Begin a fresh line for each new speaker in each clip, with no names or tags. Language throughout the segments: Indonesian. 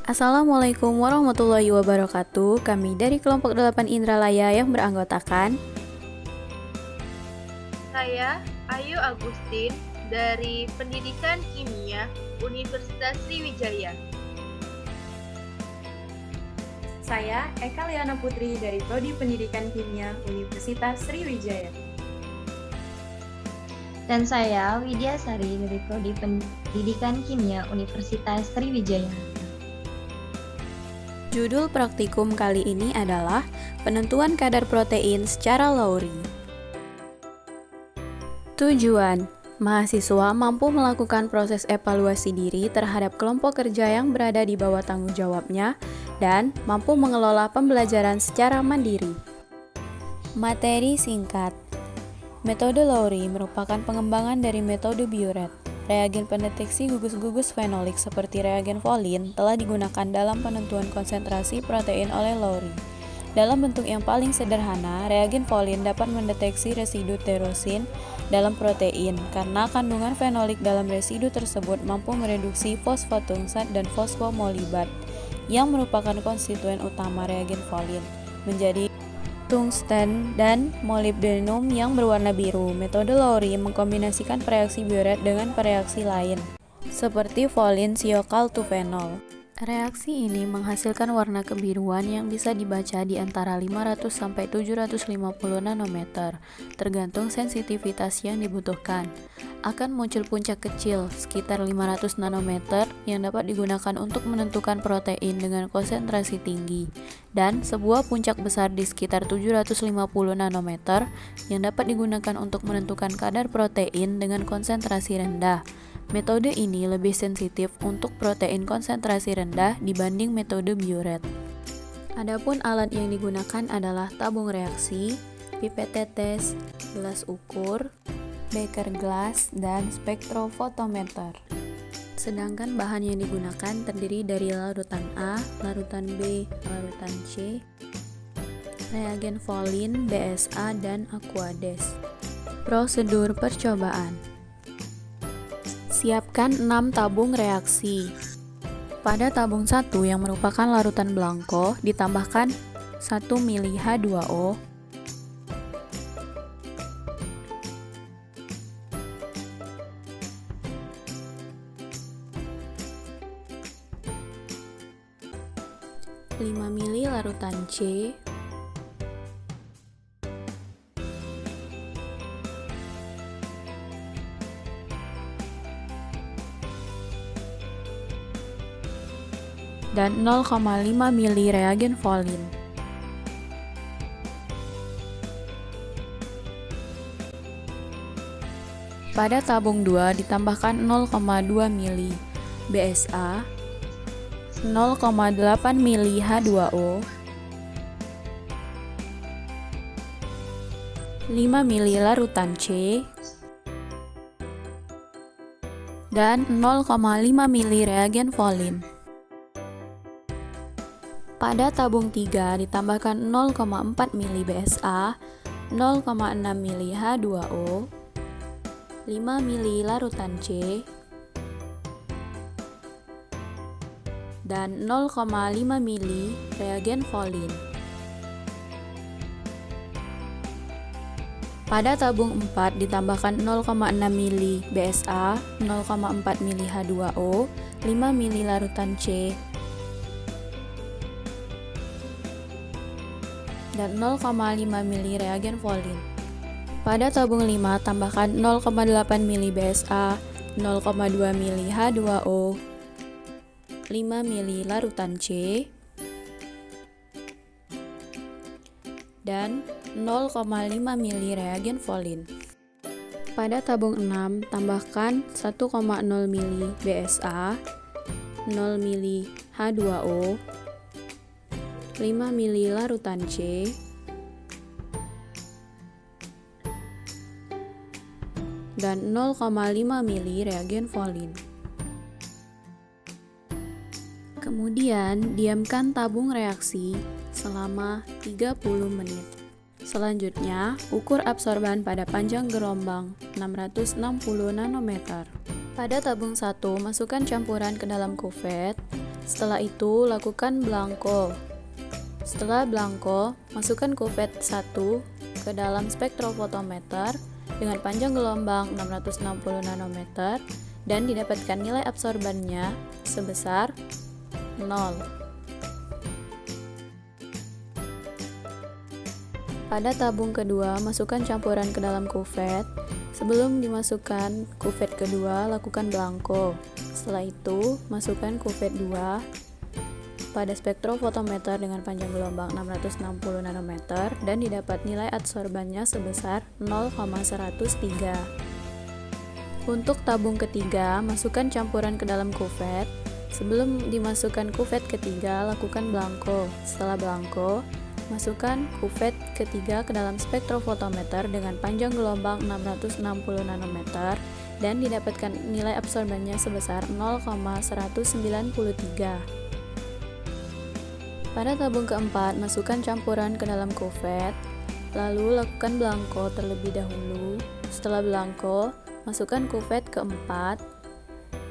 Assalamualaikum warahmatullahi wabarakatuh. Kami dari kelompok 8 Indralaya yang beranggotakan
Saya Ayu Agustin dari Pendidikan Kimia Universitas Sriwijaya.
Saya Eka Liana Putri dari Prodi Pendidikan Kimia Universitas Sriwijaya.
Dan saya Widya Sari dari Prodi Pendidikan Kimia Universitas Sriwijaya.
judul praktikum kali ini adalah penentuan kadar protein secara Lowry. Tujuan, mahasiswa mampu melakukan proses evaluasi diri terhadap kelompok kerja yang berada di bawah tanggung jawabnya dan mampu mengelola pembelajaran secara mandiri. Materi singkat. Metode Lowry merupakan pengembangan dari metode Biuret. Reagen pendeteksi gugus-gugus fenolik seperti reagen Folin telah digunakan dalam penentuan konsentrasi protein oleh Lowry. Dalam bentuk yang paling sederhana, reagen Folin dapat mendeteksi residu tyrosin dalam protein karena kandungan fenolik dalam residu tersebut mampu mereduksi fosfatungsat dan fosfomolibat yang merupakan konstituen utama reagen Folin menjadi tungsten dan molybdenum yang berwarna biru. Metode Lowry mengkombinasikan reaksi Biuret dengan reaksi lain, seperti Folin Thiocal-2-fenol. Reaksi ini menghasilkan warna kebiruan yang bisa dibaca di antara 500 sampai 750 nanometer, tergantung sensitivitas yang dibutuhkan. Akan muncul puncak kecil sekitar 500 nanometer yang dapat digunakan untuk menentukan protein dengan konsentrasi tinggi, dan sebuah puncak besar di sekitar 750 nanometer yang dapat digunakan untuk menentukan kadar protein dengan konsentrasi rendah. Metode ini lebih sensitif untuk protein konsentrasi rendah dibanding metode Biuret. Adapun alat yang digunakan adalah tabung reaksi, pipet tetes, gelas ukur, beker glass, dan spektrofotometer. Sedangkan bahan yang digunakan terdiri dari larutan A, larutan B, larutan C, reagen Folin, BSA, dan Aquades. Prosedur percobaan. Siapkan 6 tabung reaksi. Pada tabung 1 yang merupakan larutan blanko, ditambahkan 1 mili H2O, lima mili larutan C, dan 0,5 mili reagen Folin. Pada tabung 2 ditambahkan 0,2 mili BSA, 0,8 mili H2O, 5 mili larutan C, dan 0,5 mili reagen Folin. Pada tabung 3 ditambahkan 0,4 mili BSA, 0,6 mili H2O, 5 mili larutan C, dan 0,5 mili reagen Folin. Pada tabung 4 ditambahkan 0,6 mili BSA, 0,4 mili H2O, 5 mili larutan C, dan 0,5 mili reagen Folin. Pada tabung 5 tambahkan 0,8 mili BSA, 0,2 mili H2O, 5 mili larutan C, dan 0,5 mili reagen Folin. Pada tabung 6 tambahkan 1,0 mili BSA, 0 mili H2O, 5 mili larutan C, dan 0,5 mili reagen Folin. Kemudian, diamkan tabung reaksi selama 30 menit. Selanjutnya, ukur absorban pada panjang gelombang 660 nanometer. Pada tabung 1, masukkan campuran ke dalam kuvet, Setelah itu, lakukan blanko. Setelah blanko, masukkan kuvet 1 ke dalam spektrofotometer dengan panjang gelombang 660 nanometer dan didapatkan nilai absorbannya sebesar 0. Pada tabung kedua, masukkan campuran ke dalam kuvet. Sebelum dimasukkan kuvet kedua, lakukan blanko. Setelah itu, masukkan kuvet 2 pada spektrofotometer dengan panjang gelombang 660 nanometer dan didapat nilai absorbannya sebesar 0,103. Untuk tabung ketiga, masukkan campuran ke dalam kuvet. Sebelum dimasukkan kuvet ketiga, lakukan blanko. Setelah blanko, masukkan kuvet ketiga ke dalam spektrofotometer dengan panjang gelombang 660 nanometer dan didapatkan nilai absorbannya sebesar 0,193. Pada tabung keempat, masukkan campuran ke dalam kuvet, lalu lakukan blanko terlebih dahulu. Setelah blanko, masukkan kuvet keempat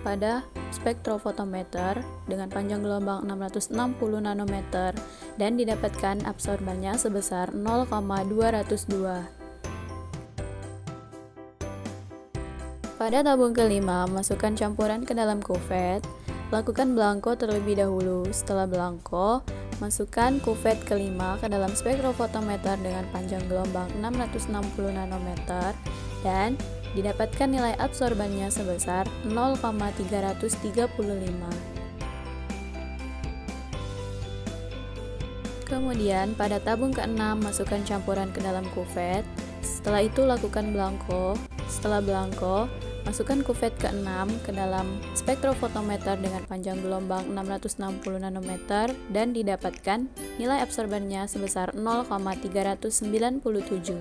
pada spektrofotometer dengan panjang gelombang 660 nanometer dan didapatkan absorbannya sebesar 0,202. Pada tabung kelima, masukkan campuran ke dalam kuvet, lakukan blanko terlebih dahulu. Setelah blanko, masukkan kuvet kelima ke dalam spektrofotometer dengan panjang gelombang 660 nanometer dan didapatkan nilai absorbannya sebesar 0,335. Kemudian pada tabung ke-6 masukkan campuran ke dalam kuvet. Setelah itu lakukan blanko. Setelah blanko, masukkan kuvet ke-6 ke dalam spektrofotometer dengan panjang gelombang 660 nanometer dan didapatkan nilai absorbannya sebesar 0,397.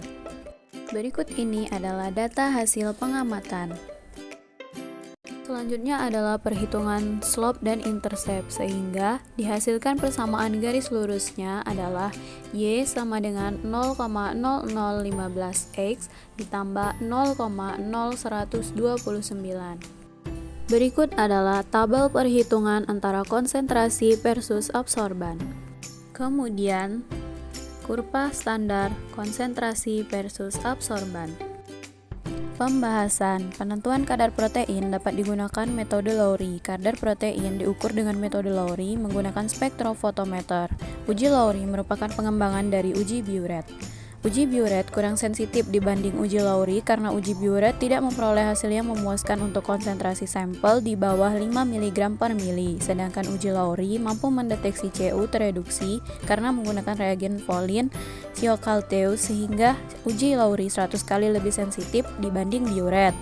Berikut ini adalah data hasil pengamatan. Selanjutnya adalah perhitungan slope dan intercept, sehingga dihasilkan persamaan garis lurusnya adalah Y sama dengan 0,0015X ditambah 0,0129. Berikut adalah tabel perhitungan antara konsentrasi versus absorban. Kemudian, kurva standar konsentrasi versus absorban. Pembahasan penentuan kadar protein dapat digunakan metode Lowry. Kadar protein diukur dengan metode Lowry menggunakan spektrofotometer. Uji Lowry merupakan pengembangan dari uji Biuret. Uji Biuret kurang sensitif dibanding uji Lowry karena uji Biuret tidak memperoleh hasil yang memuaskan untuk konsentrasi sampel di bawah 5 mg per mili, sedangkan uji Lowry mampu mendeteksi Cu tereduksi karena menggunakan reagen Folin Thiokalteus sehingga uji Lowry 100 kali lebih sensitif dibanding Biuret.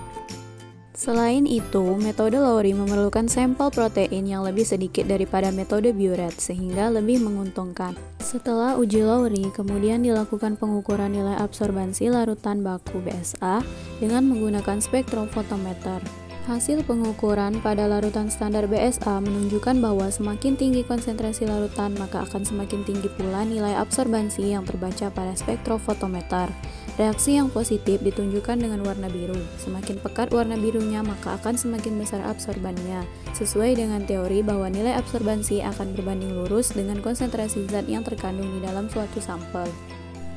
Selain itu, metode Lowry memerlukan sampel protein yang lebih sedikit daripada metode Biuret sehingga lebih menguntungkan. Setelah uji Lowry, kemudian dilakukan pengukuran nilai absorbansi larutan baku BSA dengan menggunakan spektrofotometer. Hasil pengukuran pada larutan standar BSA menunjukkan bahwa semakin tinggi konsentrasi larutan, maka akan semakin tinggi pula nilai absorbansi yang terbaca pada spektrofotometer. Reaksi yang positif ditunjukkan dengan warna biru. Semakin pekat warna birunya, maka akan semakin besar absorbannya, sesuai dengan teori bahwa nilai absorbansi akan berbanding lurus dengan konsentrasi zat yang terkandung di dalam suatu sampel.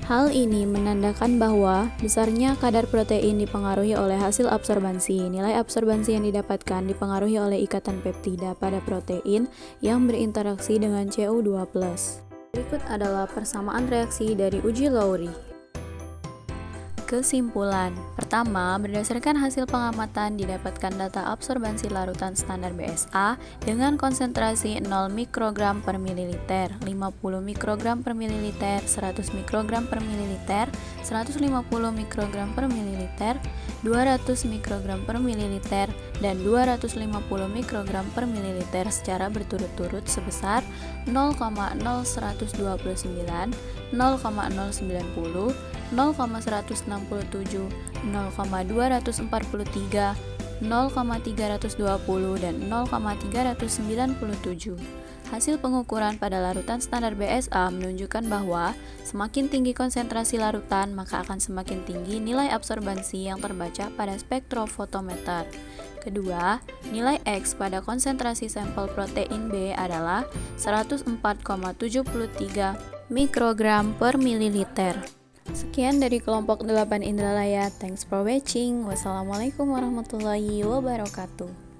Hal ini menandakan bahwa besarnya kadar protein dipengaruhi oleh hasil absorbansi. Nilai absorbansi yang didapatkan dipengaruhi oleh ikatan peptida pada protein yang berinteraksi dengan Cu2+. Berikut adalah persamaan reaksi dari uji Lowry. Kesimpulan. Pertama, berdasarkan hasil pengamatan didapatkan data absorbansi larutan standar BSA dengan konsentrasi 0 mikrogram per mililiter, 50 mikrogram per mililiter, 100 mikrogram per mililiter, 150 mikrogram per mililiter, 200 mikrogram per mililiter, dan 250 mikrogram per mililiter secara berturut-turut sebesar 0,0129, 0,090, 0,167, 0,243, 0,320, dan 0,397. Hasil pengukuran pada larutan standar BSA menunjukkan bahwa semakin tinggi konsentrasi larutan, maka akan semakin tinggi nilai absorbansi yang terbaca pada spektrofotometer. Kedua, nilai X pada konsentrasi sampel protein B adalah 104,73 mikrogram per mililiter. Sekian dari kelompok 8 Indralaya. Thanks for watching. Wassalamualaikum warahmatullahi wabarakatuh.